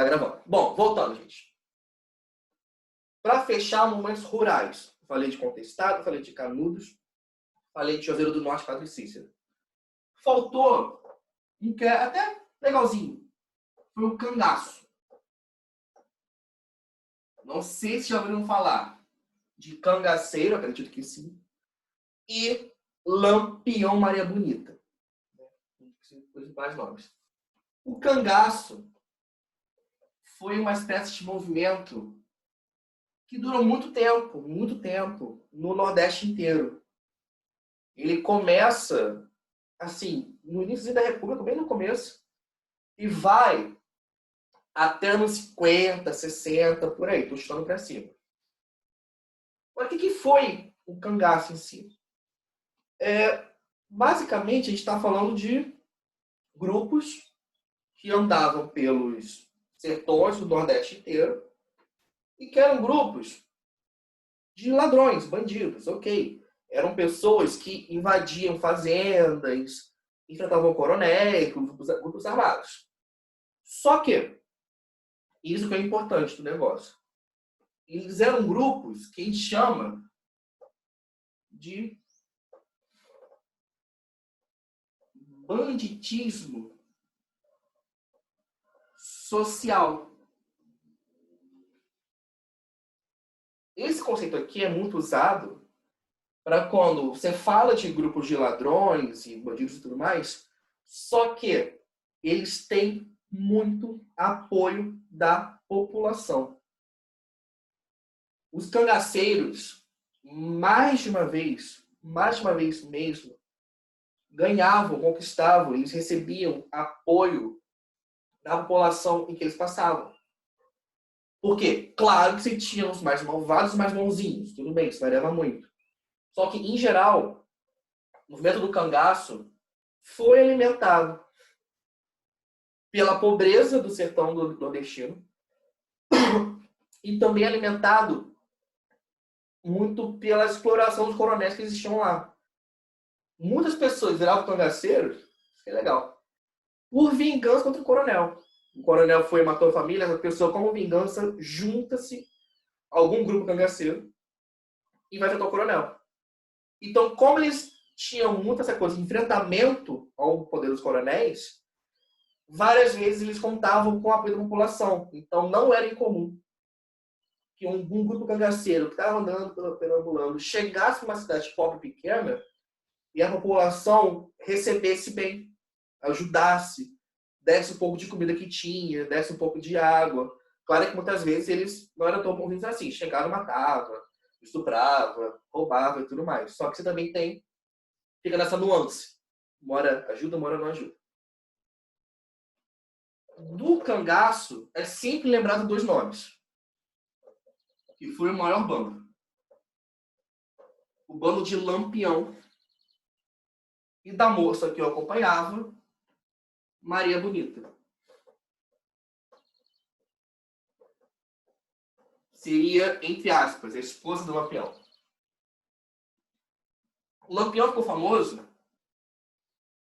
Tá gravando. Bom, voltando, gente. Para fechar, momentos rurais. Falei de Contestado, falei de Canudos, falei de Juazeiro do Norte, Padre Cícero. Faltou um que é até legalzinho. Foi o cangaço. Não sei se já ouviram falar de cangaceiro, acredito que sim. E Lampião Maria Bonita. Os principais nomes. O cangaço foi uma espécie de movimento que durou muito tempo, no Nordeste inteiro. Ele começa, assim, no início da República, bem no começo, e vai até nos 50, 60, por aí, tô chutando para cima. Mas o que foi o cangaço em si? Basicamente, a gente está falando de grupos que andavam pelos sertões do Nordeste inteiro e que eram grupos de ladrões, bandidos, ok. Eram pessoas que invadiam fazendas, enfrentavam coronéis, grupos armados. Só que, isso que é importante do negócio, eles eram grupos que a gente chama de banditismo social. Esse conceito aqui é muito usado para quando você fala de grupos de ladrões e bandidos e tudo mais, só que eles têm muito apoio da população. Os cangaceiros, mais de uma vez mesmo, ganhavam, conquistavam, eles recebiam apoio da população em que eles passavam. Por quê? Claro que você tinha os mais malvados e os mais bonzinhos, tudo bem, isso variava muito. Só que, em geral, o movimento do cangaço foi alimentado pela pobreza do sertão do nordestino e também alimentado muito pela exploração dos coronéis que existiam lá. Muitas pessoas viravam cangaceiros, isso é legal, por vingança contra o coronel. O coronel foi e matou a família, essa pessoa, como vingança, junta-se a algum grupo cangaceiro e vai tratar o coronel. Então, como eles tinham muito essa coisa de enfrentamento ao poder dos coronéis, várias vezes eles contavam com o apoio da população. Então, não era incomum que um grupo cangaceiro que estava andando, perambulando, chegasse numa cidade pobre pequena e a população recebesse bem, ajudasse, desse um pouco de comida que tinha, desse um pouco de água. Claro que muitas vezes eles não eram tão bonzinhos assim. Chegaram, matava, estuprava, roubava e tudo mais. Só que você também fica nessa nuance. Mora ajuda, mora não ajuda. Do cangaço é sempre lembrado dois nomes. Que foi o maior bando. O bando de Lampião. E da moça que eu acompanhava, Maria Bonita. Seria, entre aspas, a esposa do Lampião. O Lampião ficou famoso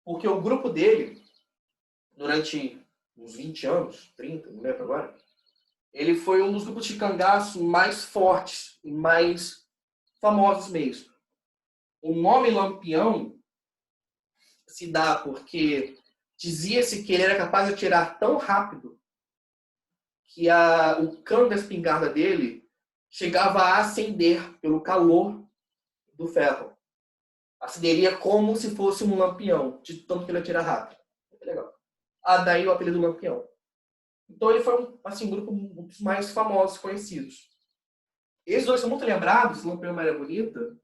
porque o grupo dele, durante uns 20 anos, 30, não lembro agora, ele foi um dos grupos de cangaço mais fortes e mais famosos mesmo. O nome Lampião se dá porque dizia-se que ele era capaz de atirar tão rápido que o cano da espingarda dele chegava a acender pelo calor do ferro. Acenderia como se fosse um lampião, de tanto que ele atira rápido. Muito legal. Daí o apelido Lampião. Então ele foi um grupo dos mais famosos, conhecidos. Esses dois são muito lembrados, Lampião e Maria Bonita,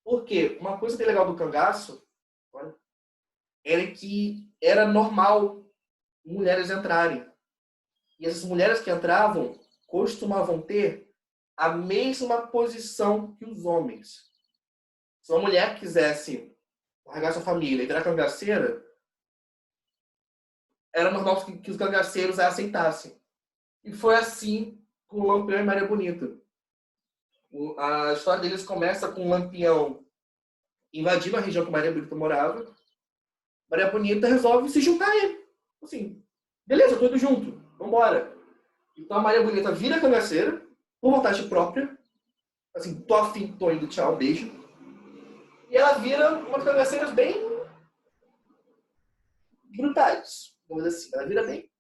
porque uma coisa que é legal do cangaço, olha, era que era normal mulheres entrarem. E essas mulheres que entravam costumavam ter a mesma posição que os homens. Se uma mulher quisesse largar sua família e virar cangaceira, era normal que os cangaceiros a aceitassem. E foi assim com o Lampião e Maria Bonita. A história deles começa com o Lampião invadindo a região que Maria Bonita morava. Maria Bonita resolve se juntar a ele. Assim, beleza, eu tô indo junto. Vambora. Então a Maria Bonita vira cangaceira, por vontade própria. Assim, tô afim, tô indo, tchau, beijo. E ela vira uma das cangaceiras bem brutais. Vamos dizer assim. Ela vira bem.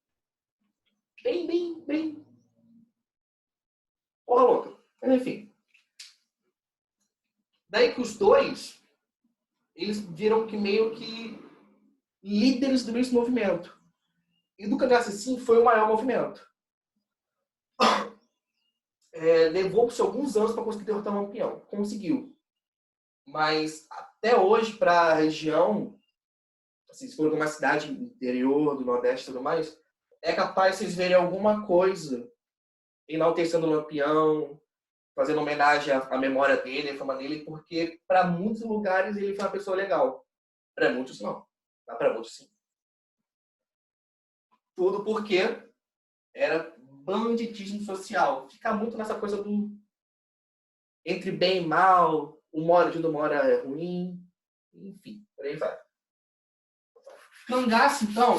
Porra louca. Mas enfim. Daí que os dois, eles viram que meio que líderes do mesmo movimento. E do Cangaço sim foi o maior movimento. Levou-se alguns anos para conseguir derrotar o Lampião. Conseguiu. Mas até hoje, para a região, assim, se for uma cidade interior, do Nordeste e tudo mais, é capaz de vocês verem alguma coisa enaltecendo o Lampião, fazendo homenagem à memória dele, à fama dele, porque para muitos lugares ele foi uma pessoa legal. Para muitos não. Mas para muitos sim. Tudo porque era banditismo social. Fica muito nessa coisa do entre bem e mal, uma hora ajuda, uma hora é ruim, enfim, por aí vai. Cangaço, então,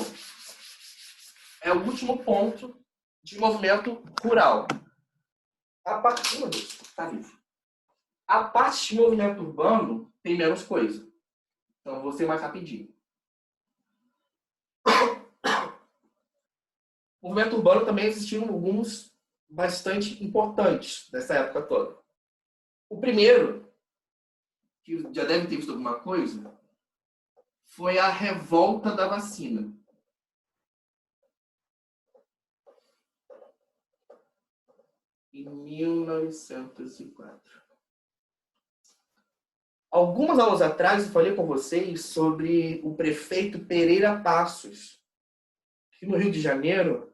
é o último ponto de movimento rural. A parte, meu Deus, tá vivo. A parte de movimento urbano tem menos coisa. Então, vou ser mais rapidinho. O movimento urbano também existiram alguns bastante importantes nessa época toda. O primeiro, que já deve ter visto alguma coisa, foi a revolta da vacina. Em 1904. Algumas aulas atrás eu falei com vocês sobre o prefeito Pereira Passos, que no Rio de Janeiro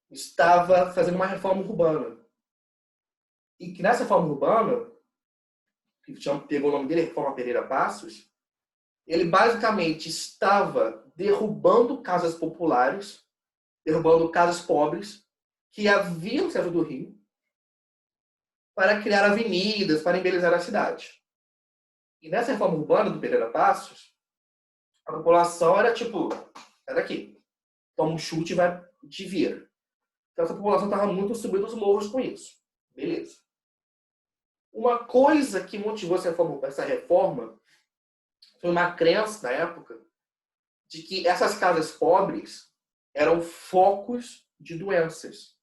estava fazendo uma reforma urbana. E que nessa reforma urbana, que pegou o nome dele, Reforma Pereira Passos, ele basicamente estava derrubando casas populares, derrubando casas pobres, que haviam no centro do Rio, para criar avenidas, para embelezar a cidade. E nessa reforma urbana do Pereira Passos, a população era tipo, sai daqui, toma um chute e vai te vira. Então essa população estava muito subindo os morros com isso. Beleza. Uma coisa que motivou essa reforma foi uma crença na época de que essas casas pobres eram focos de doenças.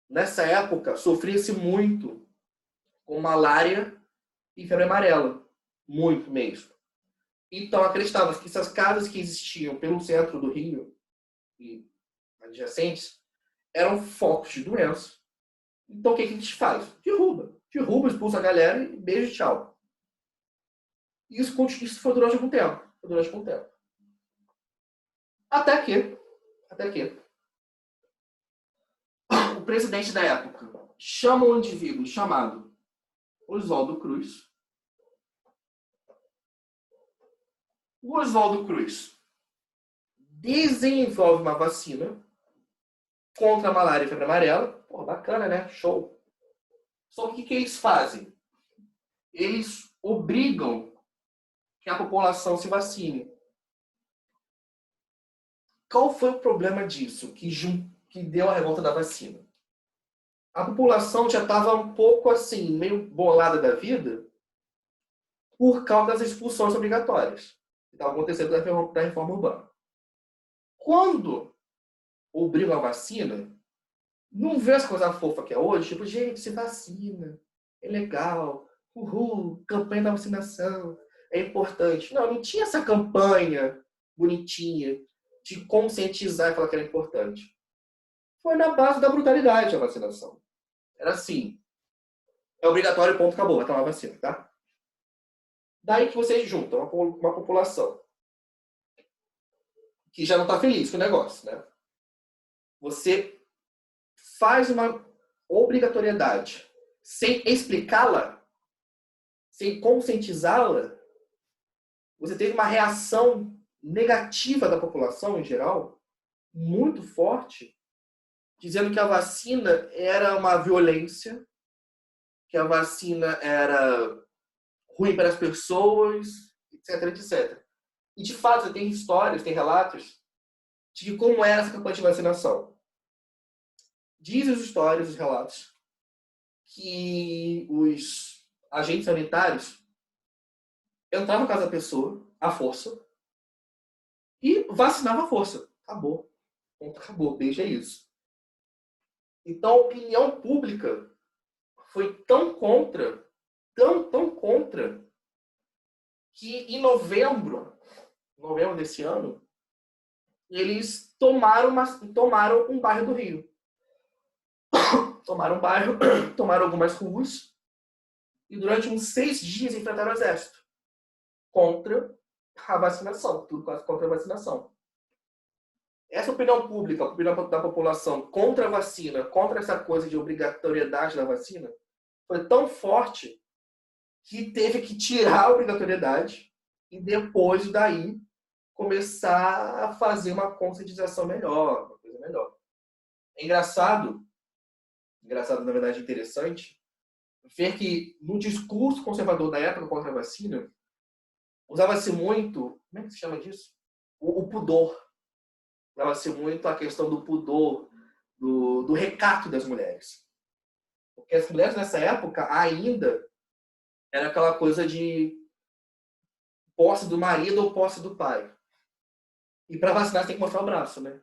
Nessa época, sofria-se muito com malária e febre amarela. Muito mesmo. Então, acreditava que essas casas que existiam pelo centro do Rio e adjacentes eram focos de doença. Então, o que a gente faz? Derruba, expulsa a galera e beijo, tchau. Isso foi durante algum tempo. Até que o presidente da época chama um indivíduo chamado Oswaldo Cruz. O Oswaldo Cruz desenvolve uma vacina contra a malária e febre amarela. Pô, bacana, né? Show. Só que o que eles fazem? Eles obrigam que a população se vacine. Qual foi o problema disso que deu a revolta da vacina? A população já estava um pouco assim, meio bolada da vida por causa das expulsões obrigatórias que estavam acontecendo da reforma urbana. Quando obrigam a vacina, não vê essa coisa fofa que é hoje, tipo, gente, se vacina, é legal, uhul, campanha da vacinação, é importante. Não tinha essa campanha bonitinha de conscientizar e falar que era importante. Foi na base da brutalidade a vacinação. Era assim, é obrigatório, ponto, acabou, vai tomar vacina, tá? Daí que vocês juntam uma população que já não está feliz com o negócio, né? Você faz uma obrigatoriedade sem explicá-la, sem conscientizá-la, você teve uma reação negativa da população em geral, muito forte, dizendo que a vacina era uma violência, que a vacina era ruim para as pessoas, etc, etc. E, de fato, tem histórias, tem relatos de como era essa campanha de vacinação. Dizem as histórias, os relatos, que os agentes sanitários entravam na casa da pessoa, à força, e vacinavam à força. Acabou. Ponto, acabou. Beijo, é isso. Então, a opinião pública foi tão contra, tão contra, que em novembro desse ano, eles tomaram um bairro do Rio. Tomaram um bairro, tomaram algumas ruas, e durante uns 6 dias enfrentaram o exército contra a vacinação, tudo quase contra a vacinação. Essa opinião pública, a opinião da população contra a vacina, contra essa coisa de obrigatoriedade da vacina, foi tão forte que teve que tirar a obrigatoriedade e depois daí começar a fazer uma conscientização melhor, uma coisa melhor. É engraçado, na verdade interessante, ver que no discurso conservador da época contra a vacina, usava-se muito, como é que se chama disso? O pudor. Usava-se muito a questão do pudor, do recato das mulheres. Porque as mulheres nessa época ainda era aquela coisa de posse do marido ou posse do pai. E para vacinar você tem que mostrar o braço, né?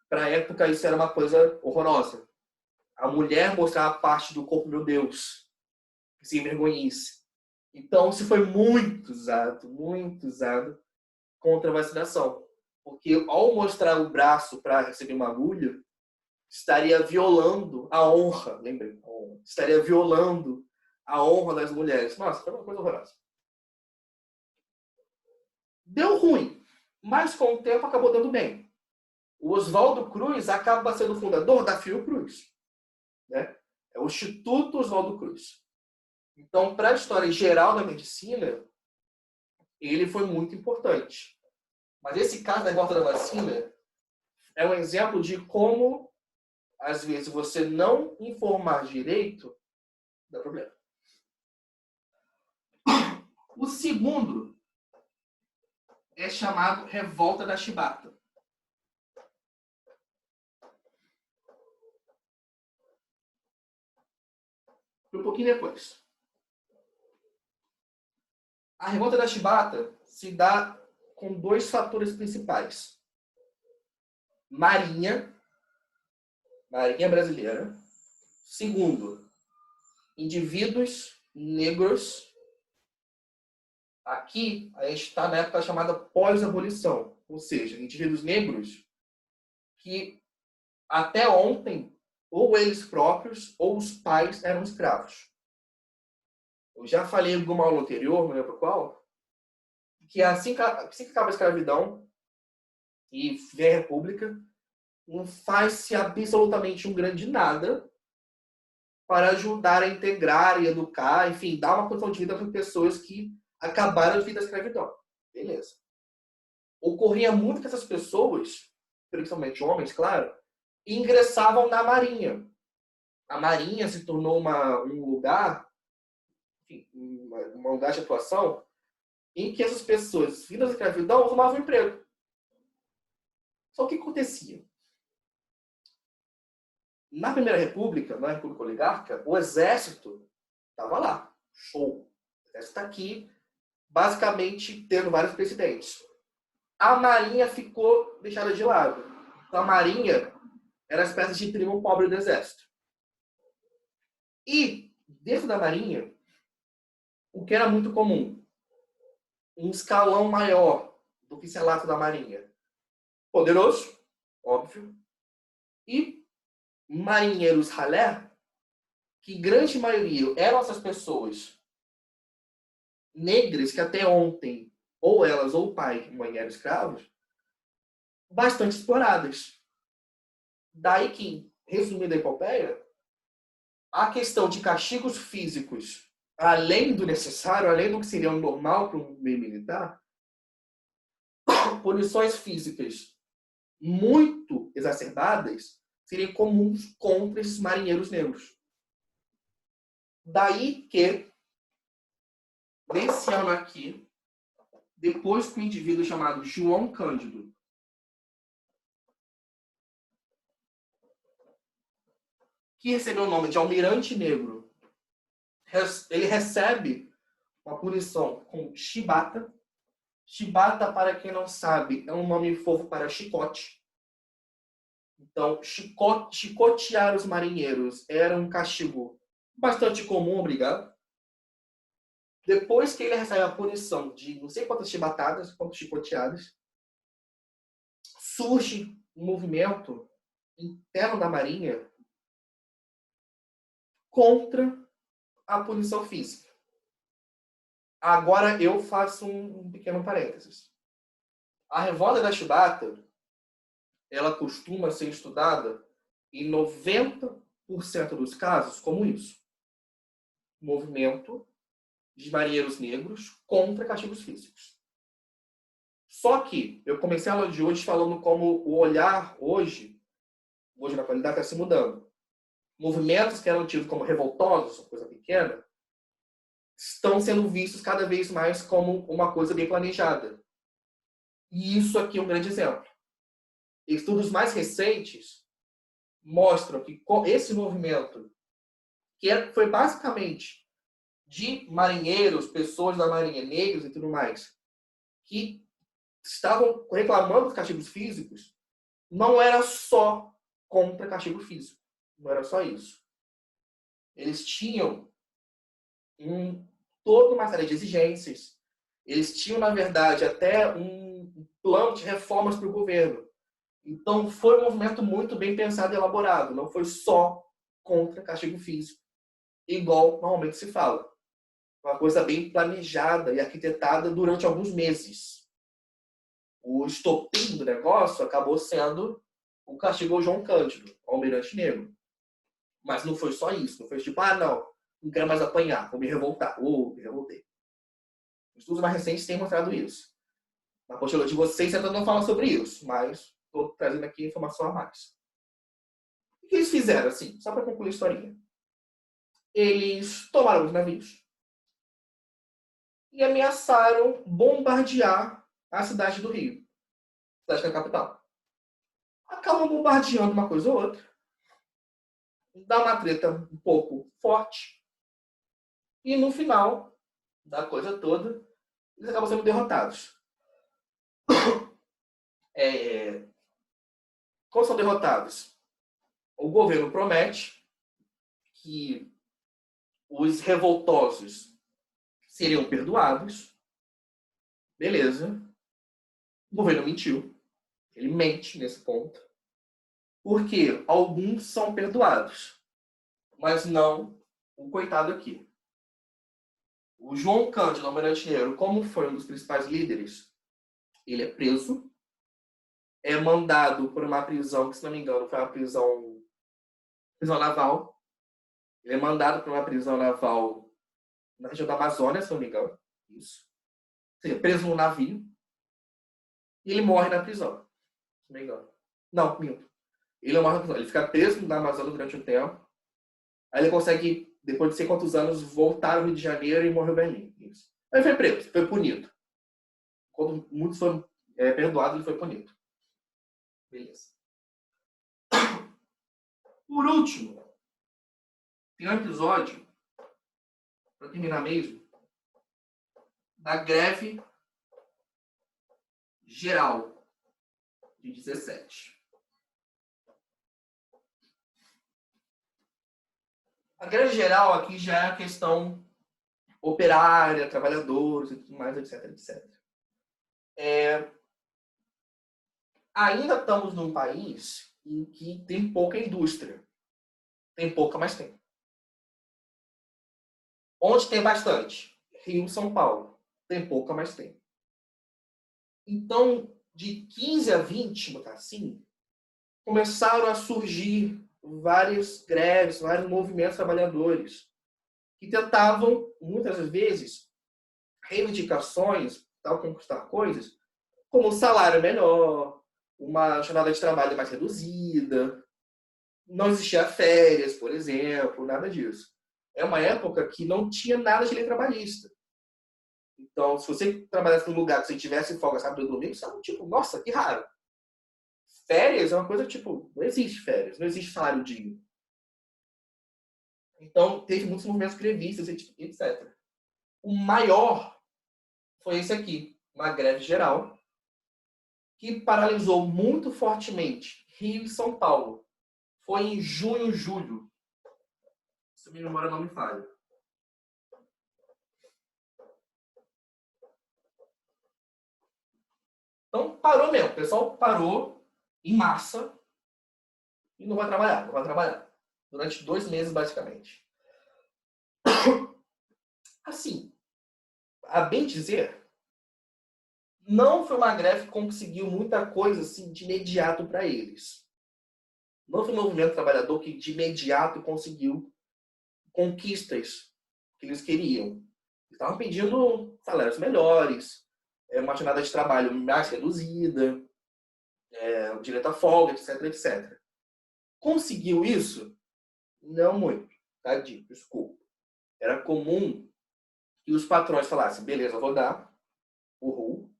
Para a época isso era uma coisa horrorosa. A mulher mostrar a parte do corpo, meu Deus, que se envergonhice. Então isso foi muito usado contra a vacinação. Porque ao mostrar o braço para receber uma agulha, estaria violando a honra, lembrei, estaria violando a honra das mulheres. Nossa, foi uma coisa horrorosa. Deu ruim, mas com o tempo acabou dando bem. O Oswaldo Cruz acaba sendo o fundador da Fiocruz, né? É o Instituto Oswaldo Cruz. Então, para a história geral da medicina, ele foi muito importante. Mas esse caso da revolta da vacina é um exemplo de como, às vezes, você não informar direito dá problema. O segundo é chamado Revolta da Chibata. Foi um pouquinho depois. A Revolta da Chibata se dá com 2 fatores principais. Marinha brasileira. Segundo, indivíduos negros. Aqui, a gente está na época chamada pós-abolição. Ou seja, indivíduos negros que até ontem, ou eles próprios, ou os pais eram escravos. Eu já falei em alguma aula anterior, não lembro qual, que assim que acaba a escravidão e vem a República, não faz-se absolutamente um grande nada para ajudar a integrar e educar, enfim, dar uma condição de vida para pessoas que acabaram de vir da escravidão. Beleza. Ocorria muito que essas pessoas, principalmente homens, claro, ingressavam na Marinha. A Marinha se tornou um lugar, enfim, um lugar de atuação em que essas pessoas, vindas da escravidão, arrumavam emprego. Só que o que acontecia? Na Primeira República, na República Oligárquica, o exército estava lá. Show. O exército está aqui, basicamente tendo vários presidentes. A Marinha ficou deixada de lado. Então, a Marinha era uma espécie de primo pobre do exército. E, dentro da Marinha, o que era muito comum? Um escalão maior do oficialato da Marinha. Poderoso, óbvio. E marinheiros ralé, que grande maioria eram essas pessoas negras que até ontem, ou elas ou o pai e mãe eram escravos, bastante exploradas. Daí que, resumindo a epopeia, a questão de castigos físicos, além do necessário, além do que seria normal para um meio militar, punições físicas muito exacerbadas seriam comuns contra esses marinheiros negros. Daí que, nesse ano aqui, depois que um indivíduo chamado João Cândido que recebeu o nome de Almirante Negro, ele recebe uma punição com chibata. Chibata, para quem não sabe, é um nome fofo para chicote. Então, chicotear os marinheiros era um castigo bastante comum, obrigado. Depois que ele recebe a punição de não sei quantas chibatadas, quantas chicoteadas, surge um movimento interno da Marinha contra a punição física. Agora eu faço um pequeno parênteses. A revolta da chibata, ela costuma ser estudada em 90% dos casos como isso. Movimento de marinheiros negros contra castigos físicos. Só que eu comecei a aula de hoje falando como o olhar hoje na atualidade, está se mudando. Movimentos que eram tidos como revoltosos, coisa pequena, estão sendo vistos cada vez mais como uma coisa bem planejada. E isso aqui é um grande exemplo. Estudos mais recentes mostram que esse movimento, que foi basicamente de marinheiros, pessoas da marinha, negros e tudo mais, que estavam reclamando dos castigos físicos, não era só contra castigo físico. Não era só isso. Eles tinham toda uma série de exigências. Eles tinham, na verdade, até um plano de reformas para o governo. Então, foi um movimento muito bem pensado e elaborado. Não foi só contra castigo físico, igual normalmente se fala. Uma coisa bem planejada e arquitetada durante alguns meses. O estopim do negócio acabou sendo o castigo ao João Cândido, ao Almirante Negro. Mas não foi só isso. Não foi tipo, não quero mais apanhar, vou me revoltar. Me revoltei. Os estudos mais recentes têm mostrado isso. Na apostila de vocês ainda não fala sobre isso, mas estou trazendo aqui informação a mais. O que eles fizeram, assim, só para concluir a historinha? Eles tomaram os navios e ameaçaram bombardear a cidade do Rio, a cidade que é a capital. Acabam bombardeando uma coisa ou outra, dá uma treta um pouco forte, e no final da coisa toda, eles acabam sendo derrotados. Como são derrotados? O governo promete que os revoltosos seriam perdoados. Beleza. O governo mentiu. Ele mente nesse ponto. Porque alguns são perdoados, mas não o coitado aqui. O João Cândido Almirante Negro, como foi um dos principais líderes, ele é preso, é mandado por uma prisão, que se não me engano foi uma prisão naval. Ele é mandado para uma prisão naval na região da Amazônia, se não me engano. Isso. Ou seja, preso num navio. E ele morre na prisão. Se não me engano. Não, minto. Ele não morre na prisão. Ele fica preso na Amazônia durante um tempo. Aí ele consegue, depois de sei quantos anos, voltar ao Rio de Janeiro e morreu em Berlim. Isso. Aí ele foi preso, foi punido. Quando muitos foram perdoados, ele foi punido. Beleza. Por último, tem um episódio, para terminar mesmo, da greve geral de 17. A greve geral aqui já é a questão operária, trabalhadores e tudo mais, etc, etc. Ainda estamos num país em que tem pouca indústria. Tem pouca, mas tem. Onde tem bastante? Rio e São Paulo. Tem pouca, mas tem. Então, de 15 a 20, botar assim, começaram a surgir várias greves, vários movimentos trabalhadores que tentavam, muitas vezes, reivindicações, tal, conquistar coisas, como um salário melhor, uma jornada de trabalho mais reduzida, não existia férias, por exemplo, nada disso. É uma época que não tinha nada de lei trabalhista. Então, se você trabalhasse num lugar que você tivesse folga sábado e domingo, você era tipo, nossa, que raro. Férias é uma coisa tipo, não existe férias, não existe salário digno. Então, teve muitos movimentos grevistas, etc. O maior foi esse aqui, uma greve geral, que paralisou muito fortemente Rio e São Paulo. Foi em junho, julho. Se minha memória não me falha. Então, parou mesmo. O pessoal parou em massa e não vai trabalhar, não vai trabalhar. Durante 2 meses, basicamente. Assim, a bem dizer, não foi uma greve que conseguiu muita coisa assim, de imediato para eles. Não foi um movimento trabalhador que de imediato conseguiu conquistas que eles queriam. Eles estavam pedindo salários melhores, uma jornada de trabalho mais reduzida, o direito à folga, etc, etc. Conseguiu isso? Não muito. Tadinho, desculpa. Era comum que os patrões falassem, beleza, eu vou dar o RU,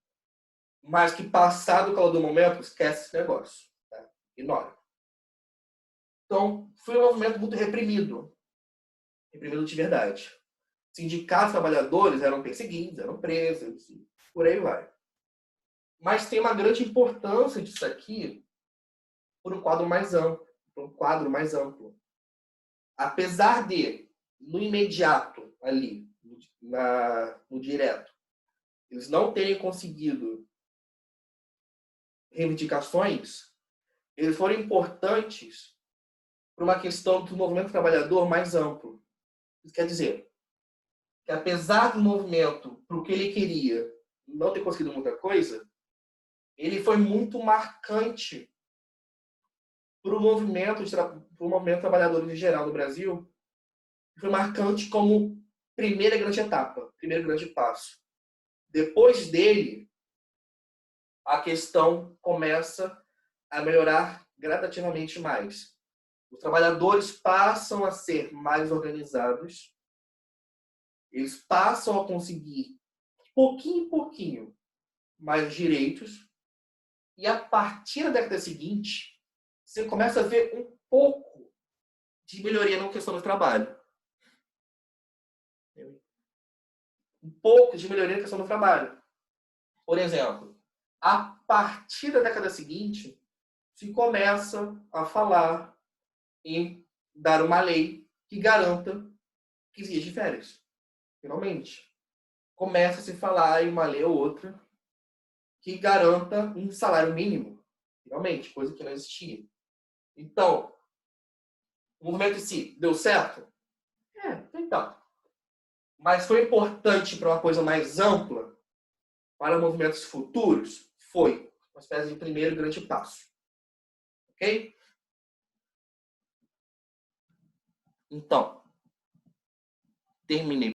mas que passado o calor do momento, esquece esse negócio. Tá? Ignora. Então, foi um movimento muito reprimido. Reprimido de verdade. Sindicatos trabalhadores eram perseguidos, eram presos, e por aí vai. Mas tem uma grande importância disso aqui por um quadro mais amplo. Por um quadro mais amplo. Apesar de, no imediato, ali, no direto, eles não terem conseguido reivindicações, eles foram importantes para uma questão do movimento trabalhador mais amplo. Isso quer dizer que, apesar do movimento, para o que ele queria, não ter conseguido muita coisa, ele foi muito marcante para o movimento trabalhador em geral no Brasil. Foi marcante como primeira grande etapa, primeiro grande passo. Depois dele, a questão começa a melhorar gradativamente mais. Os trabalhadores passam a ser mais organizados, eles passam a conseguir, pouquinho em pouquinho, mais direitos, e a partir da década seguinte, você começa a ver um pouco de melhoria na questão do trabalho. Um pouco de melhoria na questão do trabalho. Por exemplo, a partir da década seguinte, se começa a falar em dar uma lei que garanta 15 dias de férias. Finalmente. Começa a se falar em uma lei ou outra que garanta um salário mínimo. Finalmente, coisa que não existia. Então, o movimento em si deu certo? Então. Mas foi importante para uma coisa mais ampla, para movimentos futuros? Foi. Uma espécie de primeiro grande passo. Ok? Então, terminei